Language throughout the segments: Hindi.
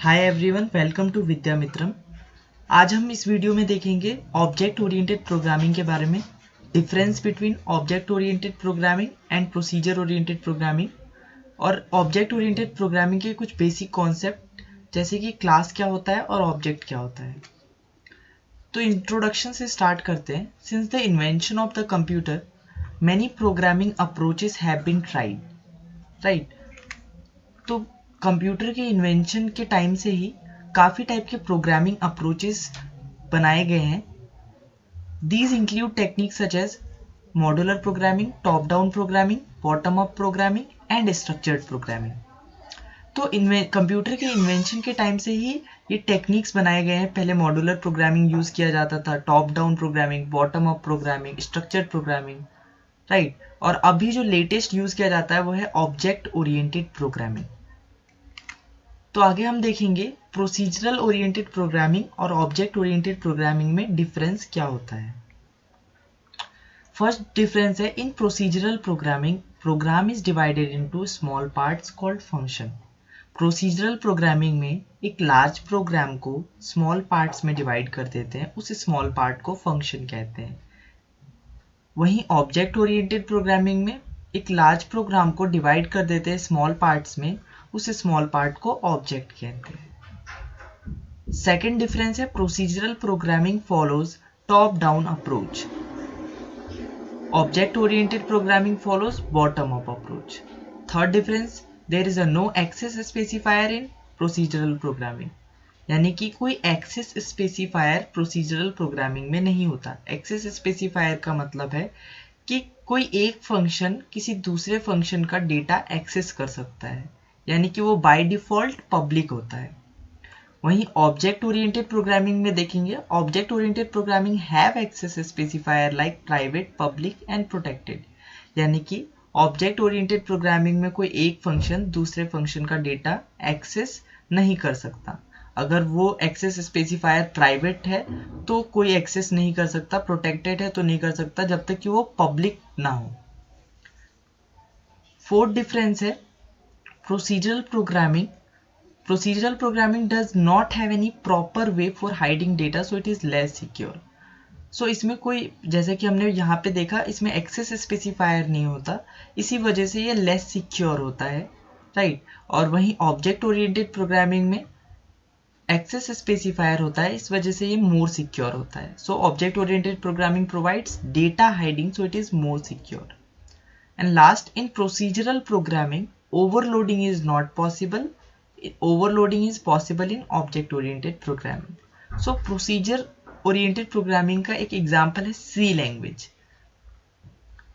Hi everyone, welcome to Vidyamitram. आज हम इस वीडियो में देखेंगे ऑब्जेक्ट ओरिएंटेड प्रोग्रामिंग के बारे में, difference between object oriented programming and procedure oriented programming, और ऑब्जेक्ट ओरिएंटेड प्रोग्रामिंग के कुछ बेसिक कॉन्सेप्ट जैसे कि क्लास क्या होता है और ऑब्जेक्ट क्या होता है। तो इंट्रोडक्शन से स्टार्ट करते हैं। Since the invention of the computer many programming approaches have been tried, right. तो कंप्यूटर के इन्वेंशन के टाइम से ही काफ़ी टाइप के प्रोग्रामिंग अप्रोचेस बनाए गए हैं। These include techniques such as modular programming, top down programming, bottom up programming and structured programming. तो कंप्यूटर के इन्वेंशन के टाइम से ही ये टेक्निक्स बनाए गए हैं। पहले मॉड्यूलर प्रोग्रामिंग यूज़ किया जाता था, top down programming, bottom up programming, structured programming, right. और अभी जो लेटेस्ट यूज़ किया जाता है वो है ऑब्जेक्ट ओरिएंटेड प्रोग्रामिंग। तो आगे हम देखेंगे प्रोसीजरल ओरिएंटेड प्रोग्रामिंग और ऑब्जेक्ट ओरिएंटेड प्रोग्रामिंग में डिफरेंस क्या होता है। फर्स्ट डिफरेंस है, in procedural programming program is divided into small parts called function. Procedural programming में एक लार्ज प्रोग्राम को स्मॉल पार्ट्स में डिवाइड कर देते हैं, उस स्मॉल पार्ट को फंक्शन कहते हैं। वहीं ऑब्जेक्ट ओरिएंटेड प्रोग्रामिंग में एक लार्ज प्रोग्राम को डिवाइड कर देते हैं स्मॉल पार्ट्स में, उस स्मॉल पार्ट को ऑब्जेक्ट कहते हैं। सेकेंड डिफरेंस है, procedural programming follows top down approach, object oriented programming follows bottom up approach. Third difference, there is a no access specifier in procedural programming, यानी कि कोई एक्सेस स्पेसिफायर प्रोसीजरल प्रोग्रामिंग में नहीं होता। एक्सेस स्पेसिफायर का मतलब है कि कोई एक फंक्शन किसी दूसरे फंक्शन का डेटा एक्सेस कर सकता है, यानी कि वो बाय डिफ़ॉल्ट पब्लिक होता है। वहीं ऑब्जेक्ट ओरिएंटेड प्रोग्रामिंग में देखेंगे, object oriented programming have access specifier like private, public and protected, यानी कि ऑब्जेक्ट ओरिएंटेड प्रोग्रामिंग में कोई एक फंक्शन दूसरे फंक्शन का डेटा एक्सेस नहीं कर सकता। अगर वो एक्सेस स्पेसिफायर प्राइवेट है तो कोई एक्सेस नहीं कर सकता, प्रोटेक्टेड है तो नहीं कर सकता जब तक कि वो पब्लिक ना हो। फोर्थ डिफरेंस है, procedural programming does not have any proper way for hiding data, so it is less secure. So इसमें कोई, जैसे कि हमने यहाँ पे देखा, इसमें एक्सेस स्पेसिफायर नहीं होता, इसी वजह से ये लेस सिक्योर होता है, राइट। और वहीं ऑब्जेक्ट ओरिएंटेड प्रोग्रामिंग में एक्सेस स्पेसिफायर होता है, इस वजह से ये मोर सिक्योर होता है। So object oriented programming provides data hiding, so it is more secure. And last, in procedural programming, overloading is not possible. Overloading is possible in object-oriented programming. So, procedure-oriented programming का एक एग्जाम्पल है C लैंग्वेज।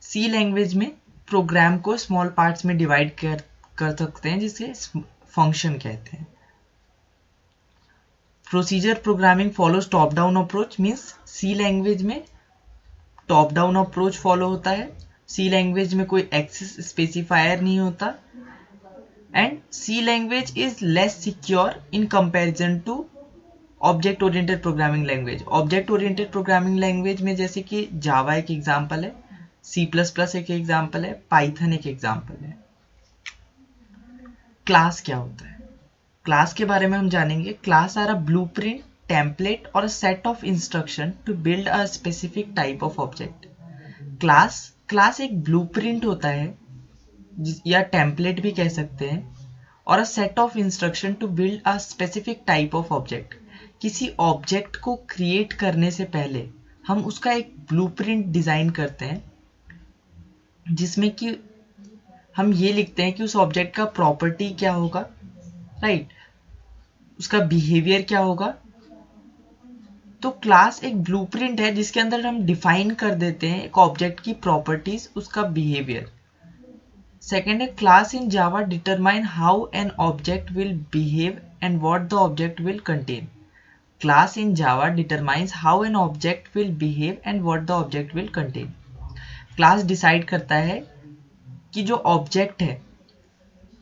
C लैंग्वेज में प्रोग्राम को स्मॉल पार्ट्स में डिवाइड कर सकते हैं, जिसे फंक्शन कहते हैं। Procedure programming follows top down approach, means C language में टॉप डाउन अप्रोच फॉलो होता है। सी लैंग्वेज में कोई एक्सेस स्पेसिफायर नहीं होता, and C language is less secure in comparison to object oriented programming language. Object oriented programming language में जैसे कि जावा एक एग्जांपल है, C++ एक एग्जांपल है, पाइथन एक एग्जांपल है। क्लास क्या होता है? क्लास के बारे में हम जानेंगे। Class are a blueprint, template और set of instruction to build a specific type of object. Class एक ब्लूप्रिंट होता है, या टेम्पलेट भी कह सकते हैं, और a set of instruction to build a specific type of object. किसी ऑब्जेक्ट को क्रिएट करने से पहले हम उसका एक ब्लूप्रिंट डिजाइन करते हैं, जिसमें कि हम ये लिखते हैं कि उस ऑब्जेक्ट का प्रॉपर्टी क्या होगा, राइट, उसका बिहेवियर क्या होगा। तो क्लास एक ब्लूप्रिंट है जिसके अंदर हम डिफाइन कर देते हैं एक ऑब्जेक्ट की प्रॉपर्टीज, उसका बिहेवियर। सेकेंड है, class in Java determine how an object will behave and what the object will contain. Class in Java determines how an object will behave and what the object will contain. Class decide करता है कि जो ऑब्जेक्ट है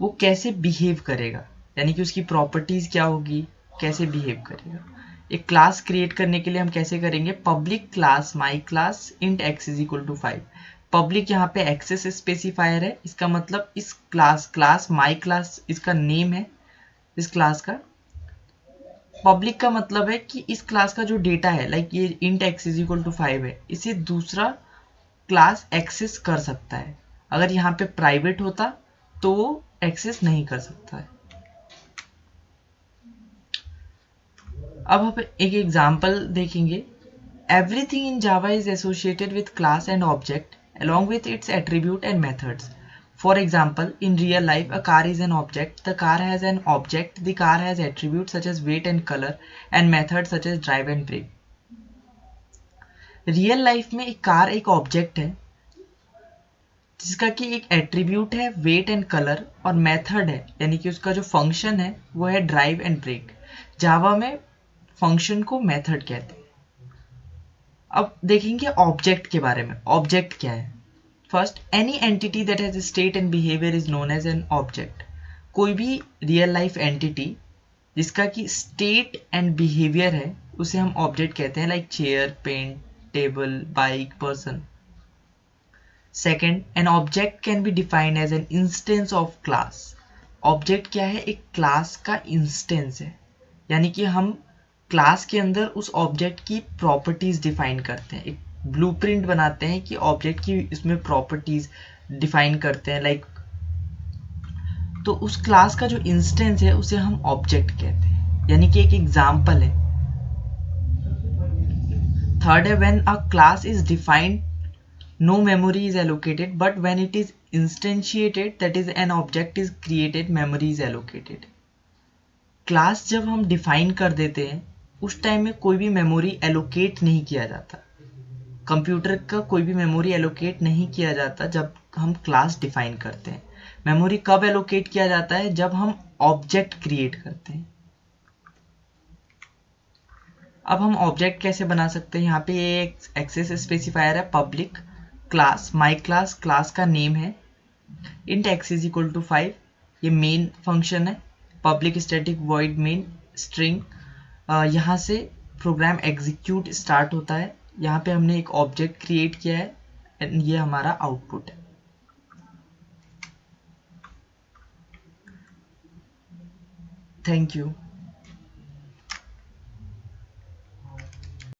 वो कैसे बिहेव करेगा, यानी कि उसकी प्रॉपर्टीज क्या होगी, कैसे बिहेव करेगा। एक क्लास क्रिएट करने के लिए हम कैसे करेंगे? Public class my class int x is equal to 5। Public यहाँ पे एक्सेस स्पेसिफायर है, इसका मतलब इस क्लास माई क्लास इसका नेम है इस क्लास का, पब्लिक का मतलब है कि इस क्लास का जो डेटा है, लाइक ये int x is equal to 5 है, इसे दूसरा क्लास एक्सेस कर सकता है। अगर यहाँ पे प्राइवेट होता तो वो एक्सेस नहीं कर सकता है। अब हम एक एग्जांपल देखेंगे। Everything in Java is associated with class and object along with its attribute and methods. For example, in real life, a car is an object. The car has an object. The car has attributes such as weight and color, and methods such as drive and brake. Real life में एक कार एक ऑब्जेक्ट है जिसका कि एक एट्रीब्यूट है वेट एंड कलर, और मेथड है यानी कि उसका जो फंक्शन है वो है ड्राइव एंड ब्रेक। जावा में फंक्शन को मेथड कहते हैं। अब देखेंगे ऑब्जेक्ट के बारे में। ऑब्जेक्ट क्या है? First, any entity that has state and behaviour is known as an object. कोई भी रियल लाइफ एंटिटी जिसका कि स्टेट एंड बिहेवियर है उसे हम ऑब्जेक्ट कहते हैं, like chair, pen, table, bike, person. Second, an object can be defined as an instance of class. Object क्या है? एक क्लास का इंस्टेंस है, यानी कि हम क्लास के अंदर उस ऑब्जेक्ट की प्रॉपर्टीज डिफाइन करते हैं, एक ब्लूप्रिंट बनाते हैं कि ऑब्जेक्ट की इसमें प्रॉपर्टीज डिफाइन करते हैं, लाइक तो उस क्लास का जो इंस्टेंस है उसे हम ऑब्जेक्ट कहते हैं, यानी कि एक एग्जाम्पल है। थर्ड है, when a class is defined no memory is allocated, but when it is instantiated, that is an object is created, memory is allocated. Class जब हम डिफाइन कर देते हैं उस टाइम में कोई भी मेमोरी एलोकेट नहीं किया जाता। कंप्यूटर का कोई भी मेमोरी एलोकेट नहीं किया जाता जब हम क्लास डिफाइन करते हैं। मेमोरी कब एलोकेट किया जाता है? जब हम ऑब्जेक्ट क्रिएट करते हैं। अब हम ऑब्जेक्ट कैसे बना सकते हैं? यहाँ पे एक एक्सेस स्पेसिफायर है public class my class, class का नेम है, int X is equal to 5, ये मेन फंक्शन है, public static void main string. यहाँ से प्रोग्राम एग्जीक्यूट स्टार्ट होता है। यहाँ पे हमने एक ऑब्जेक्ट क्रिएट किया है एंड ये हमारा आउटपुट है। Thank you.